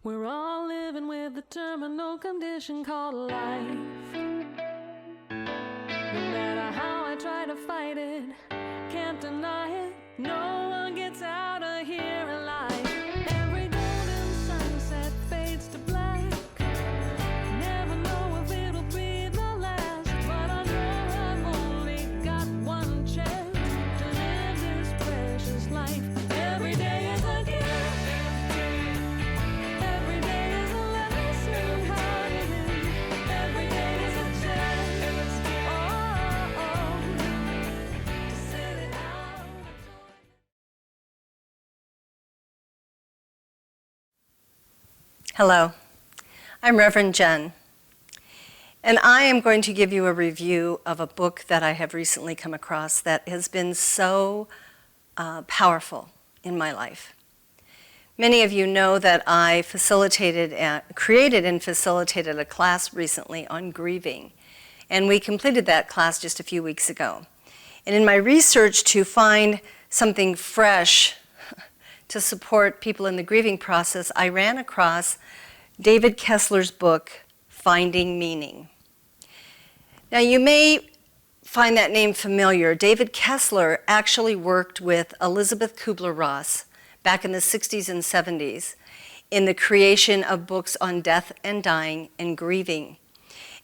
We're all living with the terminal condition called life. No matter how I try to fight it, can't deny it. No one gets out of here alive. Every golden sunset fades to black. Never know if it'll be the last, but I know I've only got one chance to live this precious life. Every day is a gift. Every day is a lesson how to live. Every day is a chance, to set it out. Hello, I'm Reverend Jenn, and I am going to give you a review of a book that I have recently come across that has been so powerful in my life. Many of you know that I created and facilitated a class recently on grieving, and we completed that class just a few weeks ago. And in my research to find something fresh to support people in the grieving process, I ran across David Kessler's book, Finding Meaning. Now, you may find that name familiar. David Kessler actually worked with Elizabeth Kubler-Ross back in the 60s and 70s in the creation of books on death and dying and grieving.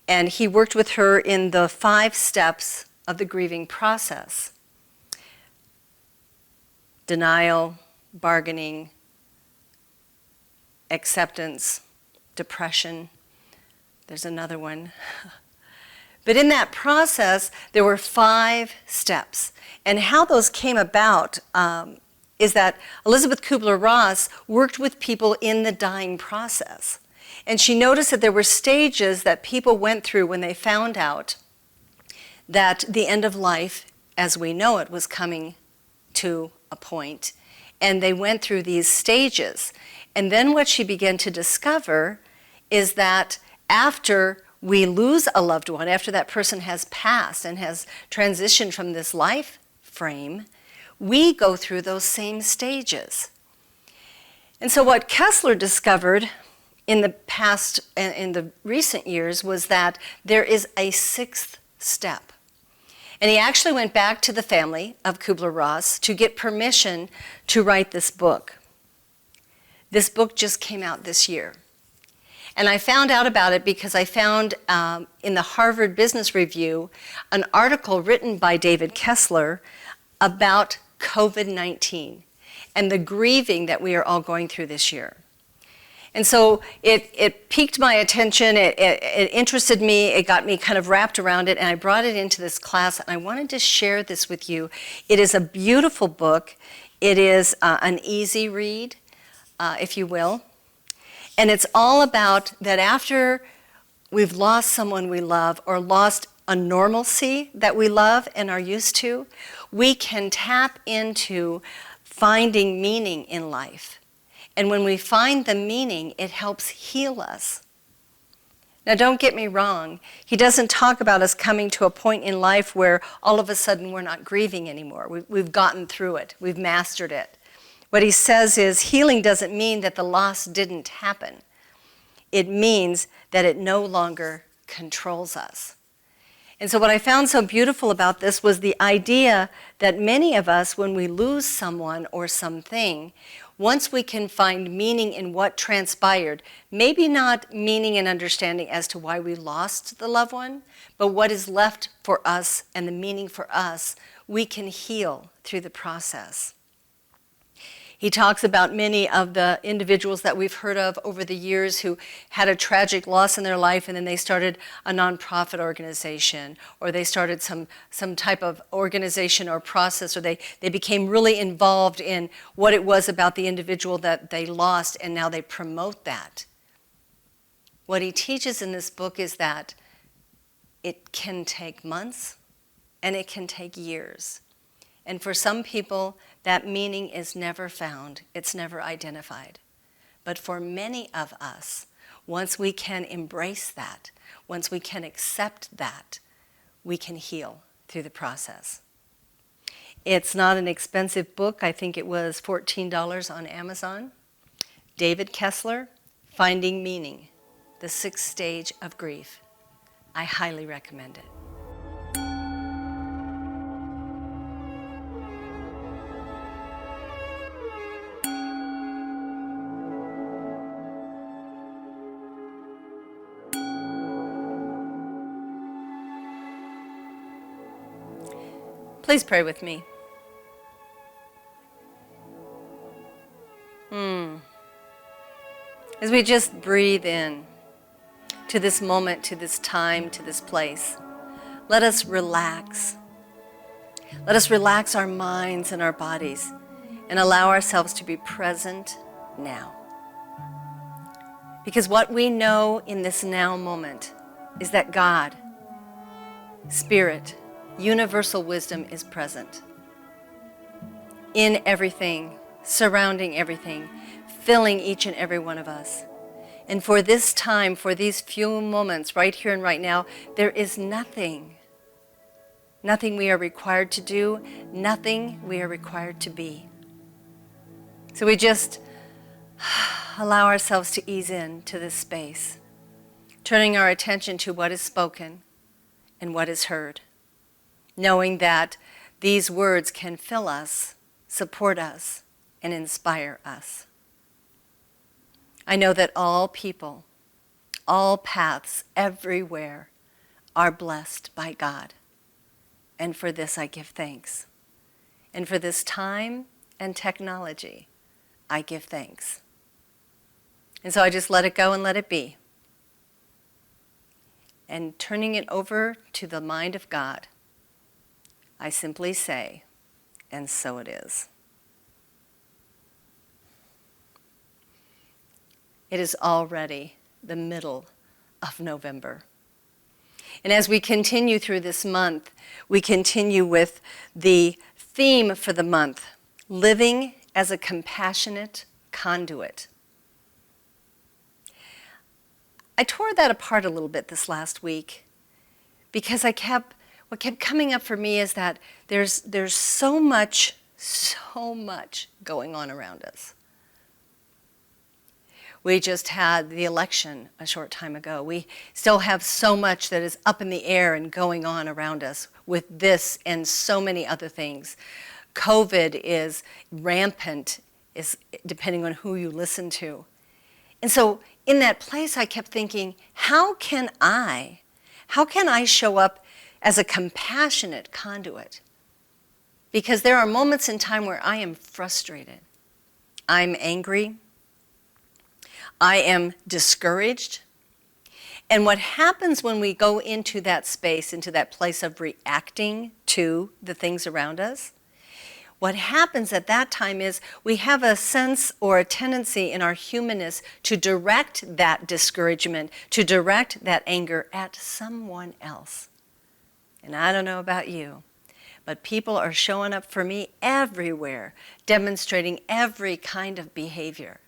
And he worked with her in the 5 steps of the grieving process: denial, bargaining, acceptance, depression. There's another one. But in that process, there were 5 steps. And how those came about is that Elizabeth Kubler-Ross worked with people in the dying process. And she noticed that there were stages that people went through when they found out that the end of life, as we know it, was coming to a point. And they went through these stages. And then what she began to discover is that after we lose a loved one, after that person has passed and has transitioned from this life frame, we go through those same stages. And so what Kessler discovered in the past, in the recent years, was that there is a 6th step. And he actually went back to the family of Kubler-Ross to get permission to write this book. This book just came out this year. And I found out about it because I found in the Harvard Business Review an article written by David Kessler about COVID-19 and the grieving that we are all going through this year. And so it piqued my attention, it interested me, it got me kind of wrapped around it, and I brought it into this class, and I wanted to share this with you. It is a beautiful book. It is an easy read, if you will. And it's all about that after we've lost someone we love or lost a normalcy that we love and are used to, we can tap into finding meaning in life. And when we find the meaning, it helps heal us. Now, don't get me wrong. He doesn't talk about us coming to a point in life where all of a sudden we're not grieving anymore. We've gotten through it. We've mastered it. What he says is healing doesn't mean that the loss didn't happen. It means that it no longer controls us. And so what I found so beautiful about this was the idea that many of us, when we lose someone or something, once we can find meaning in what transpired, maybe not meaning and understanding as to why we lost the loved one, but what is left for us and the meaning for us, we can heal through the process. He talks about many of the individuals that we've heard of over the years who had a tragic loss in their life, and then they started a nonprofit organization, or they started some type of organization or process, or they became really involved in what it was about the individual that they lost, and now they promote that. What he teaches in this book is that it can take months, and it can take years. And for some people, that meaning is never found. It's never identified. But for many of us, once we can embrace that, once we can accept that, we can heal through the process. It's not an expensive book. I think it was $14 on Amazon. David Kessler, Finding Meaning, the 6th Stage of Grief. I highly recommend it. Please pray with me. As we just breathe in to this moment, to this time, to this place, let us relax. Let us relax our minds and our bodies and allow ourselves to be present now. Because what we know in this now moment is that God, Spirit, universal wisdom is present in everything, surrounding everything, filling each and every one of us. And for this time, for these few moments, right here and right now, there is nothing we are required to do, nothing we are required to be. So we just allow ourselves to ease into this space, turning our attention to what is spoken and what is heard, knowing that these words can fill us, support us, and inspire us. I know that all people, all paths, everywhere are blessed by God. And for this I give thanks. And for this time and technology, I give thanks. And so I just let it go and let it be. And turning it over to the mind of God, I simply say, and so it is. It is already the middle of November. And as we continue through this month, we continue with the theme for the month, living as a compassionate conduit. I tore that apart a little bit this last week because what kept coming up for me is that there's so much going on around us. We just had the election a short time ago. We still have so much that is up in the air and going on around us with this and so many other things. COVID is rampant, depending on who you listen to. And so in that place, I kept thinking, how can I show up as a compassionate conduit? Because there are moments in time where I am frustrated. I'm angry. I am discouraged. And what happens when we go into that space, into that place of reacting to the things around us, what happens at that time is we have a sense or a tendency in our humanness to direct that discouragement, to direct that anger at someone else. And I don't know about you, but people are showing up for me everywhere, demonstrating every kind of behavior.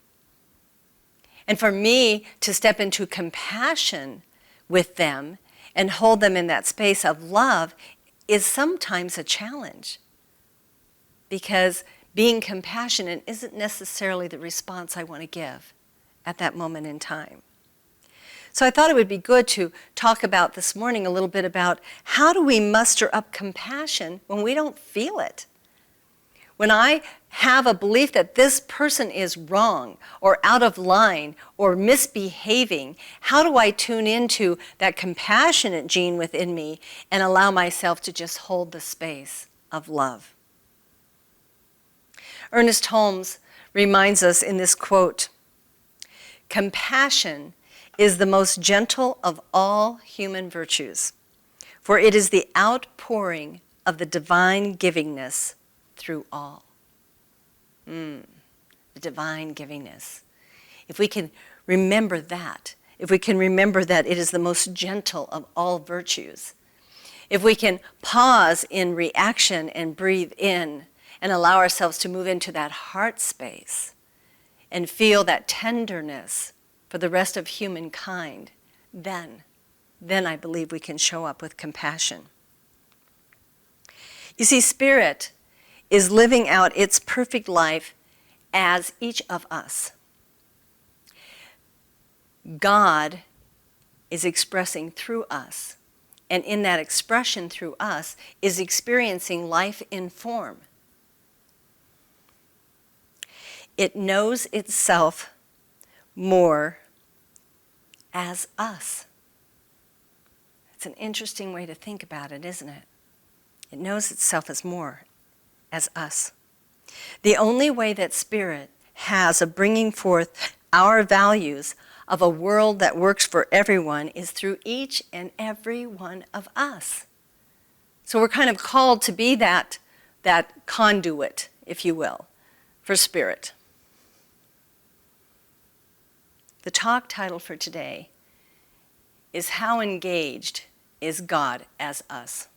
And for me to step into compassion with them and hold them in that space of love is sometimes a challenge. Because being compassionate isn't necessarily the response I want to give at that moment in time. So I thought it would be good to talk about this morning a little bit about how do we muster up compassion when we don't feel it? When I have a belief that this person is wrong or out of line or misbehaving, how do I tune into that compassionate gene within me and allow myself to just hold the space of love? Ernest Holmes reminds us in this quote, "Compassion is the most gentle of all human virtues, for it is the outpouring of the divine givingness through all." The divine givingness. If we can remember that, if we can remember that it is the most gentle of all virtues, if we can pause in reaction and breathe in and allow ourselves to move into that heart space and feel that tenderness for the rest of humankind, then I believe we can show up with compassion. You see, Spirit is living out its perfect life as each of us. God is expressing through us. And in that expression through us is experiencing life in form. It knows itself more as us. It's an interesting way to think about it, isn't it? It knows itself as more as us. The only way that Spirit has of bringing forth our values of a world that works for everyone is through each and every one of us. So we're kind of called to be that conduit, if you will, for Spirit. The talk title for today is How Engaged is God as Us?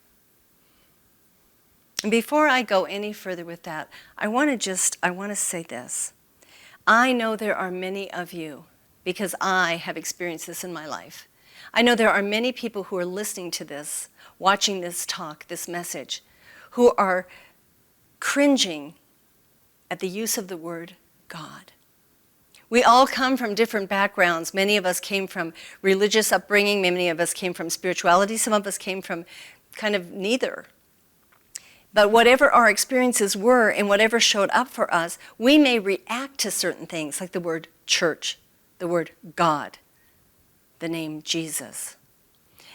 And before I go any further with that, I want to say this. I know there are many of you, because I have experienced this in my life. I know there are many people who are listening to this, watching this talk, this message, who are cringing at the use of the word God. We all come from different backgrounds. Many of us came from religious upbringing. Many of us came from spirituality. Some of us came from kind of neither. But whatever our experiences were and whatever showed up for us, we may react to certain things, like the word church, the word God, the name Jesus.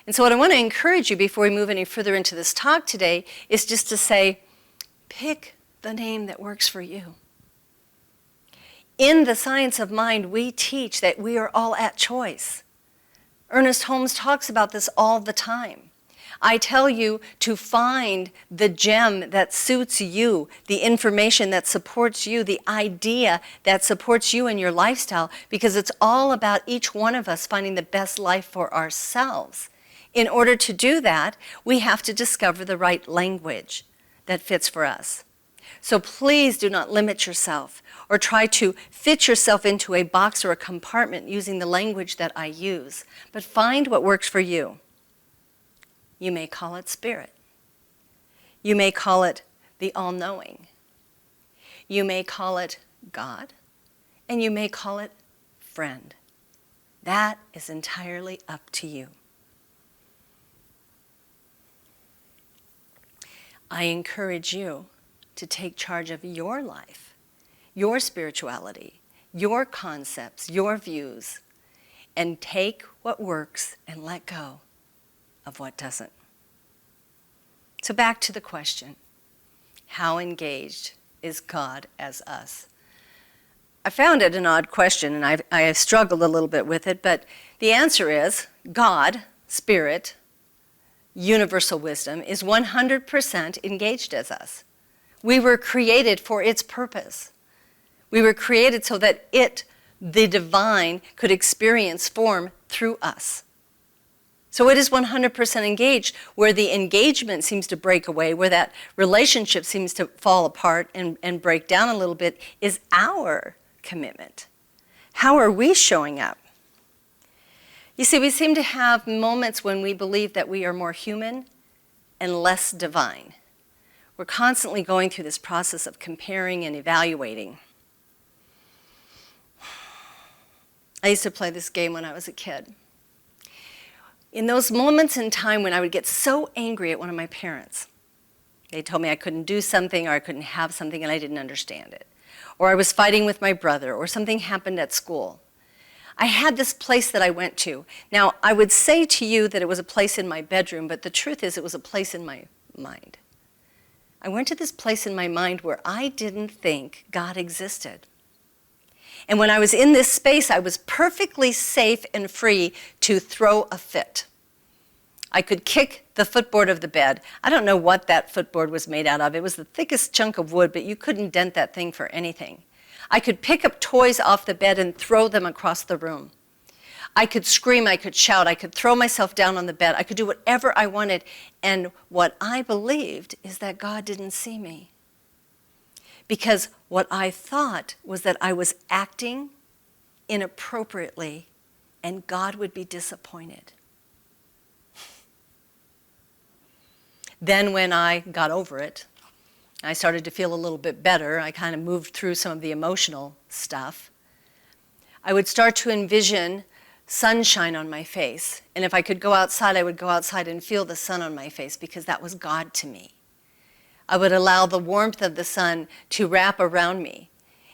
And so what I want to encourage you before we move any further into this talk today is just to say, pick the name that works for you. In the science of mind, we teach that we are all at choice. Ernest Holmes talks about this all the time. I tell you to find the gem that suits you, the information that supports you, the idea that supports you in your lifestyle, because it's all about each one of us finding the best life for ourselves. In order to do that, we have to discover the right language that fits for us. So please do not limit yourself or try to fit yourself into a box or a compartment using the language that I use, but find what works for you. You may call it Spirit. You may call it the all-knowing. You may call it God, and you may call it friend. That is entirely up to you. I encourage you to take charge of your life, your spirituality, your concepts, your views, and take what works and let go of what doesn't. So back to the question, how engaged is God as us? I found it an odd question, and I have struggled a little bit with it, but the answer is God, Spirit, universal wisdom, is 100% engaged as us. We were created for its purpose. We were created so that it, the divine, could experience form through us. So it is 100% engaged. Where the engagement seems to break away, where that relationship seems to fall apart and break down a little bit, is our commitment. How are we showing up? You see, we seem to have moments when we believe that we are more human and less divine. We're constantly going through this process of comparing and evaluating. I used to play this game when I was a kid. In those moments in time when I would get so angry at one of my parents, they told me I couldn't do something or I couldn't have something and I didn't understand it. Or I was fighting with my brother or something happened at school. I had this place that I went to. Now, I would say to you that it was a place in my bedroom, but the truth is it was a place in my mind. I went to this place in my mind where I didn't think God existed. And when I was in this space, I was perfectly safe and free to throw a fit. I could kick the footboard of the bed. I don't know what that footboard was made out of. It was the thickest chunk of wood, but you couldn't dent that thing for anything. I could pick up toys off the bed and throw them across the room. I could scream, I could shout, I could throw myself down on the bed. I could do whatever I wanted. And what I believed is that God didn't see me. Because what I thought was that I was acting inappropriately and God would be disappointed. Then when I got over it, I started to feel a little bit better. I kind of moved through some of the emotional stuff. I would start to envision sunshine on my face. And if I could go outside, I would go outside and feel the sun on my face because that was God to me. I would allow the warmth of the sun to wrap around me.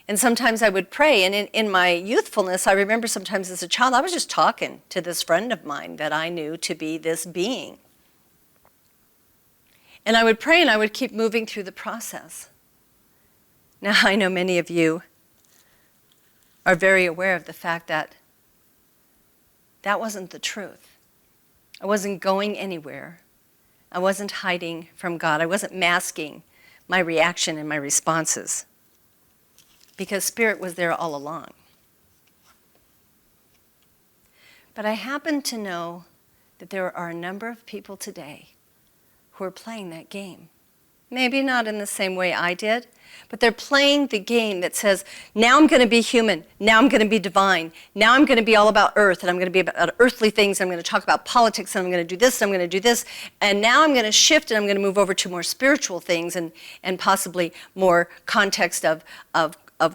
And sometimes I would pray, and in my youthfulness, I remember sometimes as a child, I was just talking to this friend of mine that I knew to be this being. And I would pray, and I would keep moving through the process. Now, I know many of you are very aware of the fact that that wasn't the truth. I wasn't going anywhere. I wasn't hiding from God. I wasn't masking my reaction and my responses, because Spirit was there all along. But I happen to know that there are a number of people today who are playing that game. Maybe not in the same way I did, but they're playing the game that says, now I'm going to be human, now I'm going to be divine, now I'm going to be all about earth, and I'm going to be about earthly things, I'm going to talk about politics, and I'm going to do this, and I'm going to do this, and now I'm going to shift, and I'm going to move over to more spiritual things, and possibly more context of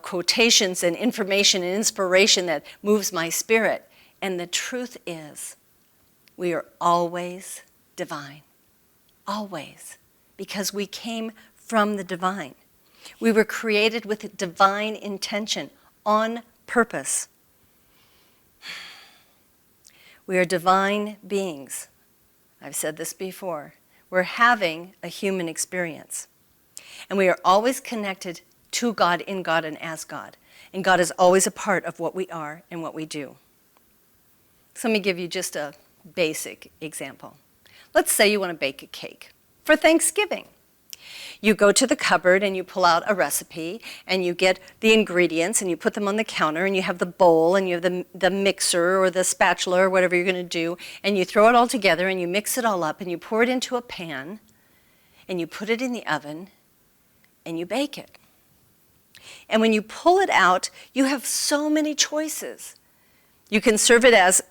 quotations and information and inspiration that moves my spirit. And the truth is, we are always divine. Always. Because we came from the divine. We were created with a divine intention, on purpose. We are divine beings. I've said this before. We're having a human experience. And we are always connected to God, in God, and as God. And God is always a part of what we are and what we do. So let me give you just a basic example. Let's say you want to bake a cake for Thanksgiving. You go to the cupboard and you pull out a recipe and you get the ingredients and you put them on the counter and you have the bowl and you have the mixer or the spatula or whatever you're going to do, and you throw it all together and you mix it all up and you pour it into a pan and you put it in the oven and you bake it. And when you pull it out, you have so many choices. You can serve it as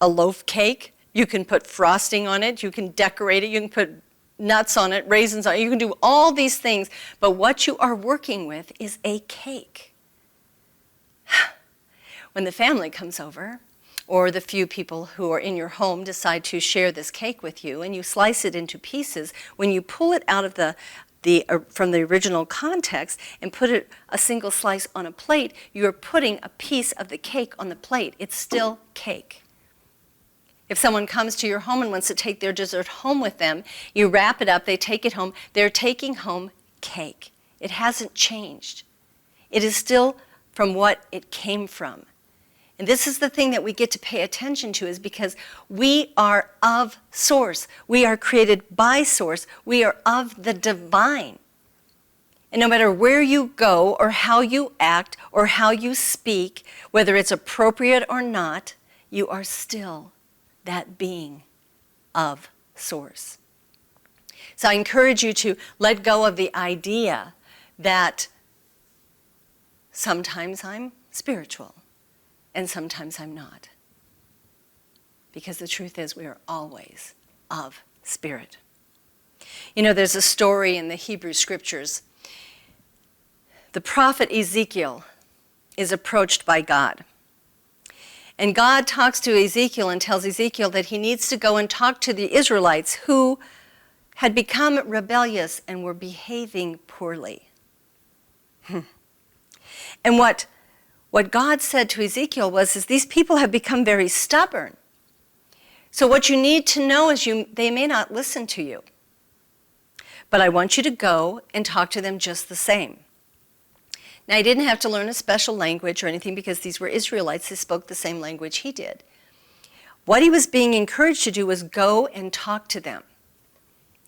a loaf cake. You can put frosting on it. You can decorate it. You can put nuts on it, raisins on it. You can do all these things. But what you are working with is a cake. When the family comes over, or the few people who are in your home decide to share this cake with you, and you slice it into pieces, when you pull it out of from the original context and put it a single slice on a plate, you are putting a piece of the cake on the plate. It's still cake. If someone comes to your home and wants to take their dessert home with them, you wrap it up, they take it home, they're taking home cake. It hasn't changed. It is still from what it came from. And this is the thing that we get to pay attention to, is because we are of Source. We are created by Source. We are of the divine. And no matter where you go or how you act or how you speak, whether it's appropriate or not, you are still that being of Source. So I encourage you to let go of the idea that sometimes I'm spiritual and sometimes I'm not. Because the truth is, we are always of Spirit. You know, there's a story in the Hebrew Scriptures. The prophet Ezekiel is approached by God. And God talks to Ezekiel and tells Ezekiel that he needs to go and talk to the Israelites who had become rebellious and were behaving poorly. And what God said to Ezekiel was, these people have become very stubborn. So what you need to know is they may not listen to you. But I want you to go and talk to them just the same. Now, he didn't have to learn a special language or anything, because these were Israelites who spoke the same language he did. What he was being encouraged to do was go and talk to them.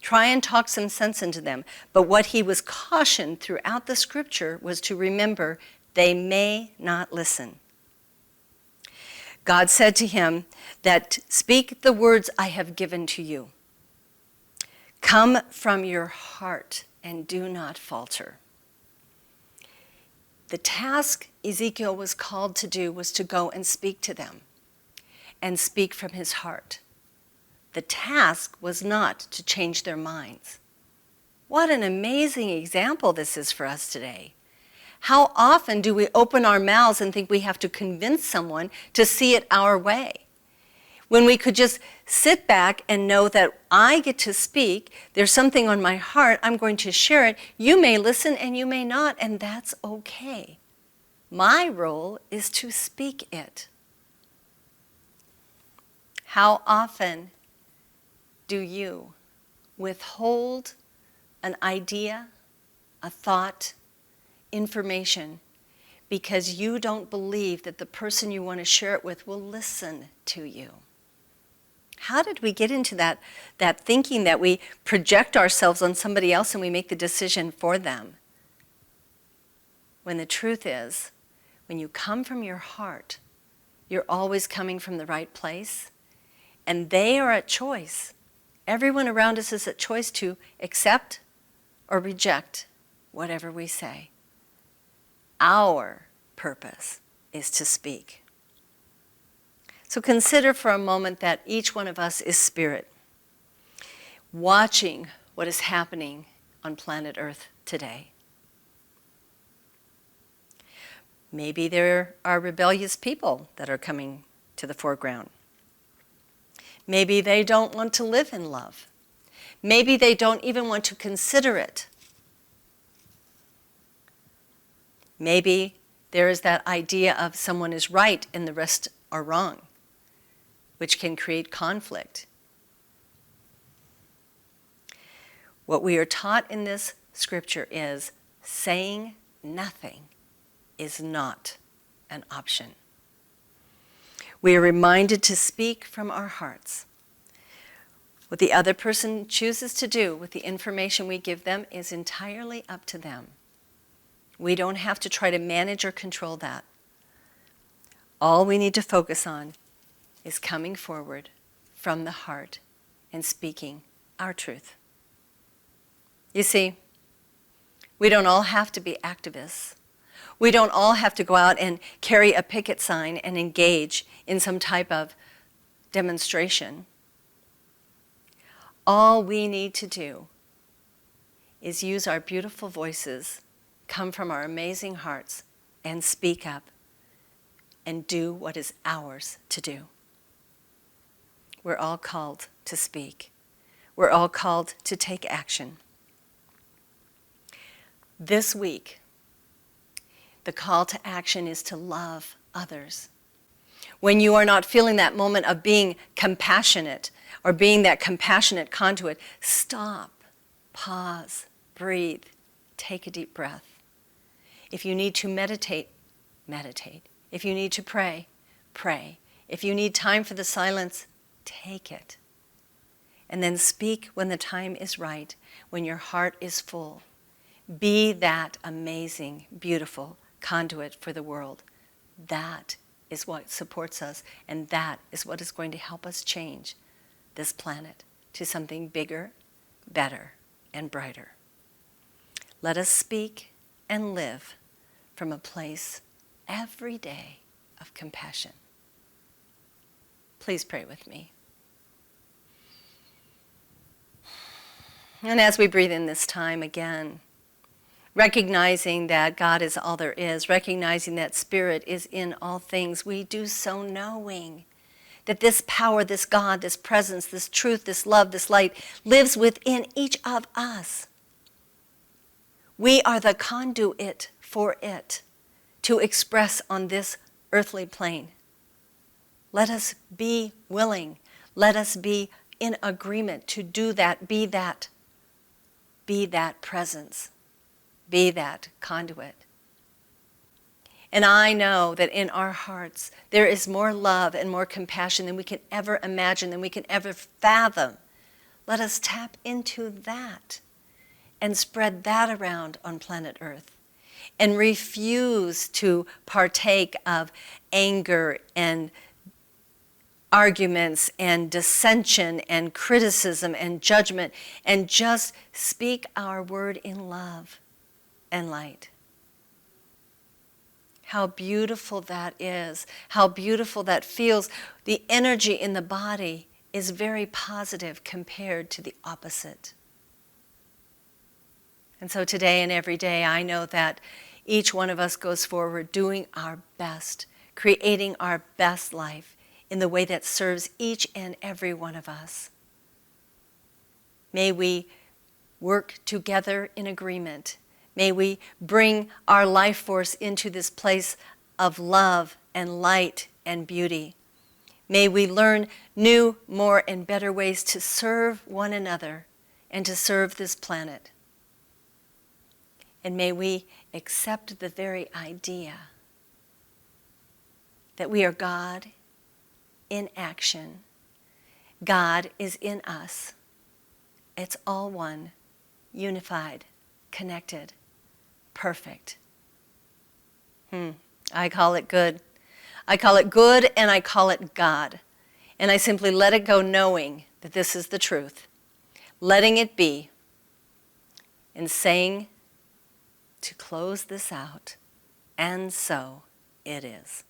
Try and talk some sense into them. But what he was cautioned throughout the Scripture was to remember, they may not listen. God said to him that, speak the words I have given to you. Come from your heart and do not falter. The task Ezekiel was called to do was to go and speak to them and speak from his heart. The task was not to change their minds. What an amazing example this is for us today. How often do we open our mouths and think we have to convince someone to see it our way? When we could just sit back and know that I get to speak, there's something on my heart, I'm going to share it. You may listen and you may not, and that's okay. My role is to speak it. How often do you withhold an idea, a thought, information, because you don't believe that the person you want to share it with will listen to you? How did we get into that thinking that we project ourselves on somebody else and we make the decision for them? When the truth is, when you come from your heart, you're always coming from the right place, and they are at choice. Everyone around us is at choice to accept or reject whatever we say. Our purpose is to speak. So consider for a moment that each one of us is spirit, watching what is happening on planet Earth today. Maybe there are rebellious people that are coming to the foreground. Maybe they don't want to live in love. Maybe they don't even want to consider it. Maybe there is that idea of someone is right and the rest are wrong, which can create conflict. What we are taught in this scripture is saying nothing is not an option. We are reminded to speak from our hearts. What the other person chooses to do with the information we give them is entirely up to them. We don't have to try to manage or control that. All we need to focus on is coming forward from the heart and speaking our truth. You see, we don't all have to be activists. We don't all have to go out and carry a picket sign and engage in some type of demonstration. All we need to do is use our beautiful voices, come from our amazing hearts, and speak up and do what is ours to do. We're all called to speak. We're all called to take action. This week, the call to action is to love others. When you are not feeling that moment of being compassionate or being that compassionate conduit, stop, pause, breathe, take a deep breath. If you need to meditate, meditate. If you need to pray, pray. If you need time for the silence, take it. And then speak when the time is right, when your heart is full. Be that amazing, beautiful conduit for the world. That is what supports us, and that is what is going to help us change this planet to something bigger, better, and brighter. Let us speak and live from a place every day of compassion. Please pray with me. And as we breathe in this time again, recognizing that God is all there is, recognizing that Spirit is in all things, we do so knowing that this power, this God, this presence, this truth, this love, this light lives within each of us. We are the conduit for it to express on this earthly plane. Let us be willing. Let us be in agreement to do that, be that presence. Be that conduit. And I know that in our hearts there is more love and more compassion than we can ever imagine, than we can ever fathom. Let us tap into that and spread that around on planet Earth and refuse to partake of anger and arguments and dissension and criticism and judgment, and just speak our word in love and light. How beautiful that is. How beautiful that feels. The energy in the body is very positive compared to the opposite. And so today and every day, I know that each one of us goes forward doing our best, creating our best life in the way that serves each and every one of us. May we work together in agreement. May we bring our life force into this place of love and light and beauty. May we learn new, more, and better ways to serve one another and to serve this planet. And may we accept the very idea that we are God in action. God is in us. It's all one, unified, connected, perfect. I call it good. I call it good, and I call it God. And I simply let it go knowing that this is the truth. Letting it be. And saying to close this out, and so it is.